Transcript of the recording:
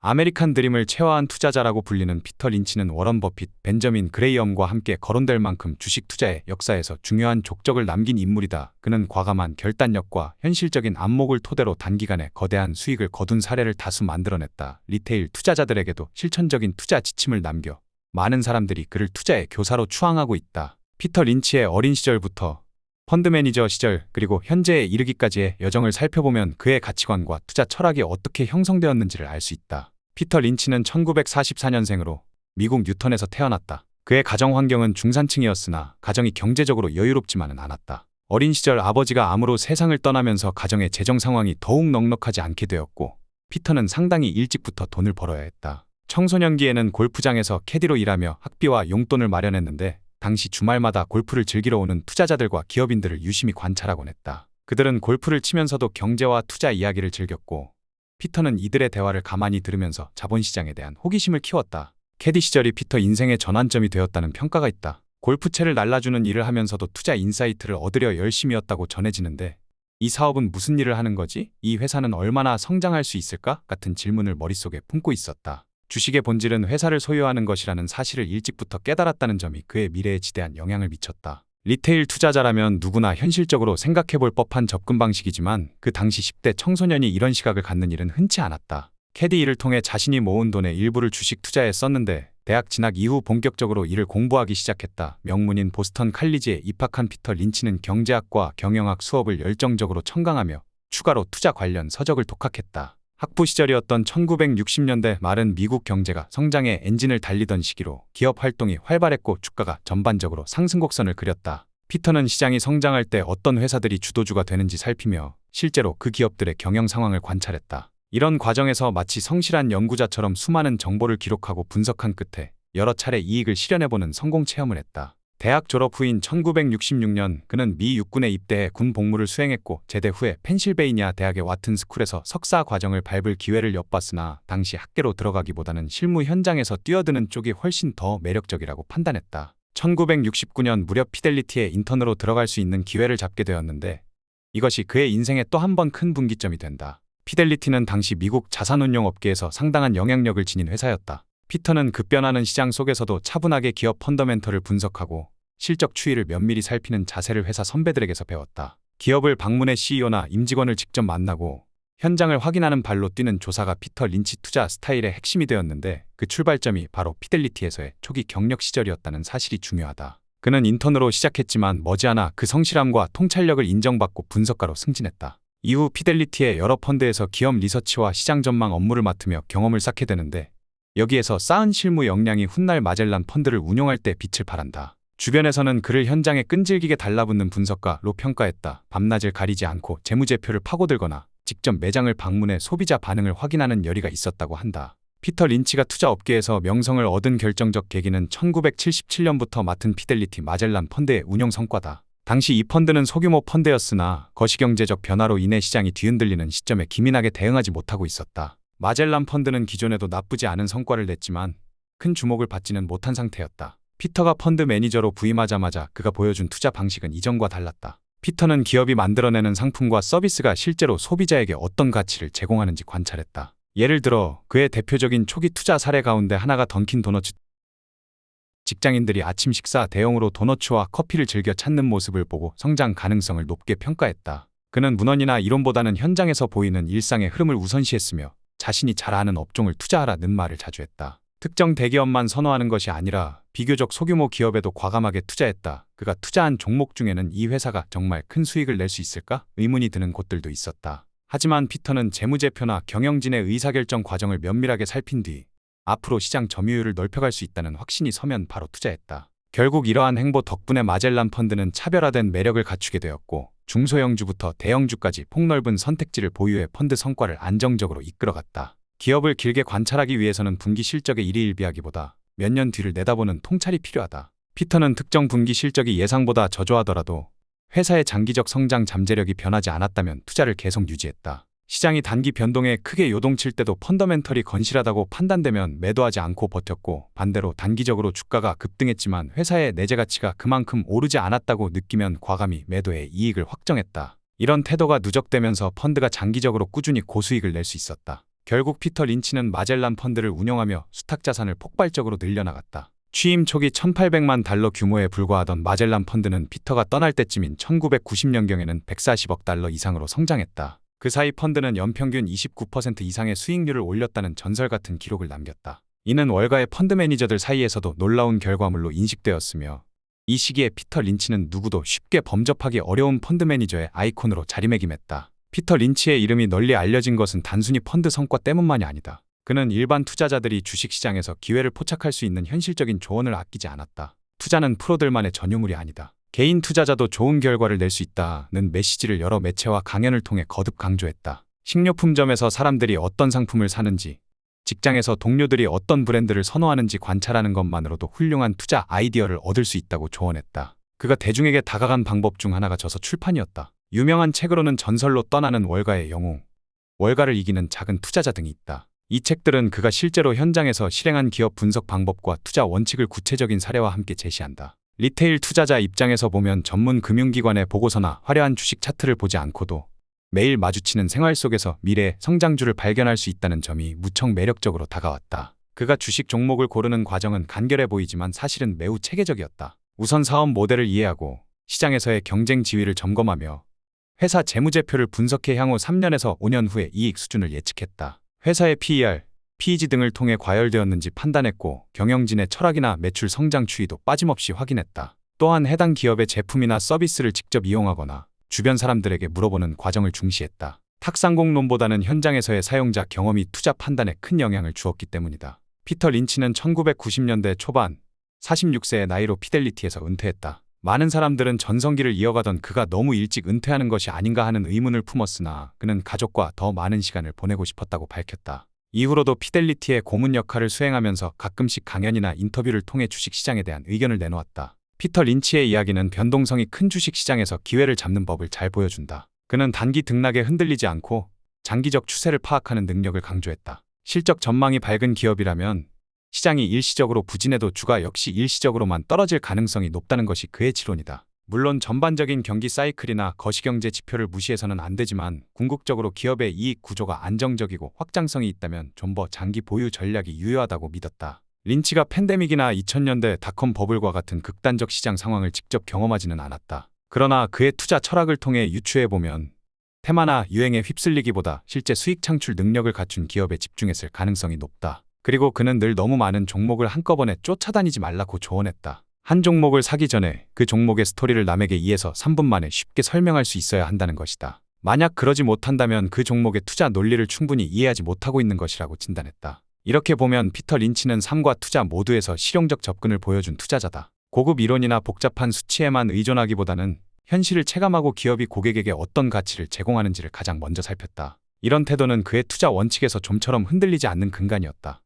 아메리칸 드림을 체화한 투자자라고 불리는 피터 린치는 워런 버핏, 벤저민 그레이엄과 함께 거론될 만큼 주식 투자의 역사에서 중요한 족적을 남긴 인물이다. 그는 과감한 결단력과 현실적인 안목을 토대로 단기간에 거대한 수익을 거둔 사례를 다수 만들어냈다. 리테일 투자자들에게도 실천적인 투자 지침을 남겨 많은 사람들이 그를 투자의 교사로 추앙하고 있다. 피터 린치의 어린 시절부터 펀드 매니저 시절 그리고 현재에 이르기까지의 여정을 살펴보면 그의 가치관과 투자 철학이 어떻게 형성되었는지를 알 수 있다. 피터 린치는 1944년생으로 미국 뉴턴에서 태어났다. 그의 가정 환경은 중산층이었으나 가정이 경제적으로 여유롭지만은 않았다. 어린 시절 아버지가 암으로 세상을 떠나면서 가정의 재정 상황이 더욱 넉넉하지 않게 되었고 피터는 상당히 일찍부터 돈을 벌어야 했다. 청소년기에는 골프장에서 캐디로 일하며 학비와 용돈을 마련했는데 당시 주말마다 골프를 즐기러 오는 투자자들과 기업인들을 유심히 관찰하곤 했다. 그들은 골프를 치면서도 경제와 투자 이야기를 즐겼고 피터는 이들의 대화를 가만히 들으면서 자본시장에 대한 호기심을 키웠다. 캐디 시절이 피터 인생의 전환점이 되었다는 평가가 있다. 골프채를 날라주는 일을 하면서도 투자 인사이트를 얻으려 열심이었다고 전해지는데 이 사업은 무슨 일을 하는 거지? 이 회사는 얼마나 성장할 수 있을까? 같은 질문을 머릿속에 품고 있었다. 주식의 본질은 회사를 소유하는 것이라는 사실을 일찍부터 깨달았다는 점이 그의 미래에 지대한 영향을 미쳤다. 리테일 투자자라면 누구나 현실적으로 생각해볼 법한 접근 방식이지만 그 당시 10대 청소년이 이런 시각을 갖는 일은 흔치 않았다. 캐디 일을 통해 자신이 모은 돈의 일부를 주식 투자에 썼는데 대학 진학 이후 본격적으로 이를 공부하기 시작했다. 명문인 보스턴 칼리지에 입학한 피터 린치는 경제학과 경영학 수업을 열정적으로 청강하며 추가로 투자 관련 서적을 독학했다. 학부 시절이었던 1960년대 말은 미국 경제가 성장의 엔진을 달리던 시기로 기업 활동이 활발했고 주가가 전반적으로 상승 곡선을 그렸다. 피터는 시장이 성장할 때 어떤 회사들이 주도주가 되는지 살피며 실제로 그 기업들의 경영 상황을 관찰했다. 이런 과정에서 마치 성실한 연구자처럼 수많은 정보를 기록하고 분석한 끝에 여러 차례 이익을 실현해보는 성공 체험을 했다. 대학 졸업 후인 1966년 그는 미 육군에 입대해 군 복무를 수행했고 제대 후에 펜실베이니아 대학의 와튼 스쿨에서 석사 과정을 밟을 기회를 엿봤으나 당시 학계로 들어가기보다는 실무 현장에서 뛰어드는 쪽이 훨씬 더 매력적이라고 판단했다. 1969년 무렵 피델리티에 인턴으로 들어갈 수 있는 기회를 잡게 되었는데 이것이 그의 인생의 또 한 번 큰 분기점이 된다. 피델리티는 당시 미국 자산운용 업계에서 상당한 영향력을 지닌 회사였다. 피터는 급변하는 시장 속에서도 차분하게 기업 펀더멘털을 분석하고 실적 추이를 면밀히 살피는 자세를 회사 선배들에게서 배웠다. 기업을 방문해 CEO나 임직원을 직접 만나고 현장을 확인하는 발로 뛰는 조사가 피터 린치 투자 스타일의 핵심이 되었는데 그 출발점이 바로 피델리티에서의 초기 경력 시절이었다는 사실이 중요하다. 그는 인턴으로 시작했지만 머지않아 그 성실함과 통찰력을 인정받고 분석가로 승진했다. 이후 피델리티의 여러 펀드에서 기업 리서치와 시장 전망 업무를 맡으며 경험을 쌓게 되는데 여기에서 쌓은 실무 역량이 훗날 마젤란 펀드를 운용할 때 빛을 발한다. 주변에서는 그를 현장에 끈질기게 달라붙는 분석가로 평가했다. 밤낮을 가리지 않고 재무제표를 파고들거나 직접 매장을 방문해 소비자 반응을 확인하는 열의가 있었다고 한다. 피터 린치가 투자 업계에서 명성을 얻은 결정적 계기는 1977년부터 맡은 피델리티 마젤란 펀드의 운영 성과다. 당시 이 펀드는 소규모 펀드였으나 거시경제적 변화로 인해 시장이 뒤흔들리는 시점에 기민하게 대응하지 못하고 있었다. 마젤란 펀드는 기존에도 나쁘지 않은 성과를 냈지만 큰 주목을 받지는 못한 상태였다. 피터가 펀드 매니저로 부임하자마자 그가 보여준 투자 방식은 이전과 달랐다. 피터는 기업이 만들어내는 상품과 서비스가 실제로 소비자에게 어떤 가치를 제공하는지 관찰했다. 예를 들어 그의 대표적인 초기 투자 사례 가운데 하나가 던킨 도너츠. 직장인들이 아침 식사 대용으로 도너츠와 커피를 즐겨 찾는 모습을 보고 성장 가능성을 높게 평가했다. 그는 문헌이나 이론보다는 현장에서 보이는 일상의 흐름을 우선시했으며 자신이 잘 아는 업종을 투자하라는 말을 자주 했다. 특정 대기업만 선호하는 것이 아니라 비교적 소규모 기업에도 과감하게 투자했다. 그가 투자한 종목 중에는 이 회사가 정말 큰 수익을 낼 수 있을까? 의문이 드는 곳들도 있었다. 하지만 피터는 재무제표나 경영진의 의사결정 과정을 면밀하게 살핀 뒤 앞으로 시장 점유율을 넓혀갈 수 있다는 확신이 서면 바로 투자했다. 결국 이러한 행보 덕분에 마젤란 펀드는 차별화된 매력을 갖추게 되었고 중소형주부터 대형주까지 폭넓은 선택지를 보유해 펀드 성과를 안정적으로 이끌어갔다. 기업을 길게 관찰하기 위해서는 분기 실적의 일희일비하기보다 몇 년 뒤를 내다보는 통찰이 필요하다. 피터는 특정 분기 실적이 예상보다 저조하더라도 회사의 장기적 성장 잠재력이 변하지 않았다면 투자를 계속 유지했다. 시장이 단기 변동에 크게 요동칠 때도 펀더멘털이 건실하다고 판단되면 매도하지 않고 버텼고 반대로 단기적으로 주가가 급등했지만 회사의 내재 가치가 그만큼 오르지 않았다고 느끼면 과감히 매도해 이익을 확정했다. 이런 태도가 누적되면서 펀드가 장기적으로 꾸준히 고수익을 낼 수 있었다. 결국 피터 린치는 마젤란 펀드를 운영하며 수탁 자산을 폭발적으로 늘려나갔다. 취임 초기 1,800만 달러 규모에 불과하던 마젤란 펀드는 피터가 떠날 때쯤인 1990년경에는 140억 달러 이상으로 성장했다. 그 사이 펀드는 연평균 29% 이상의 수익률을 올렸다는 전설 같은 기록을 남겼다. 이는 월가의 펀드 매니저들 사이에서도 놀라운 결과물로 인식되었으며 이 시기에 피터 린치는 누구도 쉽게 범접하기 어려운 펀드 매니저의 아이콘으로 자리매김했다. 피터 린치의 이름이 널리 알려진 것은 단순히 펀드 성과 때문만이 아니다. 그는 일반 투자자들이 주식시장에서 기회를 포착할 수 있는 현실적인 조언을 아끼지 않았다. 투자는 프로들만의 전유물이 아니다. 개인 투자자도 좋은 결과를 낼 수 있다는 메시지를 여러 매체와 강연을 통해 거듭 강조했다. 식료품점에서 사람들이 어떤 상품을 사는지, 직장에서 동료들이 어떤 브랜드를 선호하는지 관찰하는 것만으로도 훌륭한 투자 아이디어를 얻을 수 있다고 조언했다. 그가 대중에게 다가간 방법 중 하나가 저서 출판이었다. 유명한 책으로는 전설로 떠나는 월가의 영웅, 월가를 이기는 작은 투자자 등이 있다. 이 책들은 그가 실제로 현장에서 실행한 기업 분석 방법과 투자 원칙을 구체적인 사례와 함께 제시한다. 리테일 투자자 입장에서 보면 전문 금융기관의 보고서나 화려한 주식 차트를 보지 않고도 매일 마주치는 생활 속에서 미래의 성장주를 발견할 수 있다는 점이 무척 매력적으로 다가왔다. 그가 주식 종목을 고르는 과정은 간결해 보이지만 사실은 매우 체계적이었다. 우선 사업 모델을 이해하고 시장에서의 경쟁 지위를 점검하며 회사 재무제표를 분석해 향후 3년에서 5년 후의 이익 수준을 예측했다. 회사의 PER, PEG 등을 통해 과열되었는지 판단했고 경영진의 철학이나 매출 성장 추이도 빠짐없이 확인했다. 또한 해당 기업의 제품이나 서비스를 직접 이용하거나 주변 사람들에게 물어보는 과정을 중시했다. 탁상공론보다는 현장에서의 사용자 경험이 투자 판단에 큰 영향을 주었기 때문이다. 피터 린치는 1990년대 초반 46세의 나이로 피델리티에서 은퇴했다. 많은 사람들은 전성기를 이어가던 그가 너무 일찍 은퇴하는 것이 아닌가 하는 의문을 품었으나 그는 가족과 더 많은 시간을 보내고 싶었다고 밝혔다. 이후로도 피델리티의 고문 역할을 수행하면서 가끔씩 강연이나 인터뷰를 통해 주식시장에 대한 의견을 내놓았다. 피터 린치의 이야기는 변동성이 큰 주식시장에서 기회를 잡는 법을 잘 보여준다. 그는 단기 등락에 흔들리지 않고 장기적 추세를 파악하는 능력을 강조했다. 실적 전망이 밝은 기업이라면 시장이 일시적으로 부진해도 주가 역시 일시적으로만 떨어질 가능성이 높다는 것이 그의 지론이다. 물론 전반적인 경기 사이클이나 거시경제 지표를 무시해서는 안 되지만 궁극적으로 기업의 이익 구조가 안정적이고 확장성이 있다면 좀 더 장기 보유 전략이 유효하다고 믿었다. 린치가 팬데믹이나 2000년대 닷컴 버블과 같은 극단적 시장 상황을 직접 경험하지는 않았다. 그러나 그의 투자 철학을 통해 유추해보면 테마나 유행에 휩쓸리기보다 실제 수익 창출 능력을 갖춘 기업에 집중했을 가능성이 높다. 그리고 그는 늘 너무 많은 종목을 한꺼번에 쫓아다니지 말라고 조언했다. 한 종목을 사기 전에 그 종목의 스토리를 남에게 2에서 3분 만에 쉽게 설명할 수 있어야 한다는 것이다. 만약 그러지 못한다면 그 종목의 투자 논리를 충분히 이해하지 못하고 있는 것이라고 진단했다. 이렇게 보면 피터 린치는 삶과 투자 모두에서 실용적 접근을 보여준 투자자다. 고급 이론이나 복잡한 수치에만 의존하기보다는 현실을 체감하고 기업이 고객에게 어떤 가치를 제공하는지를 가장 먼저 살폈다. 이런 태도는 그의 투자 원칙에서 좀처럼 흔들리지 않는 근간이었다.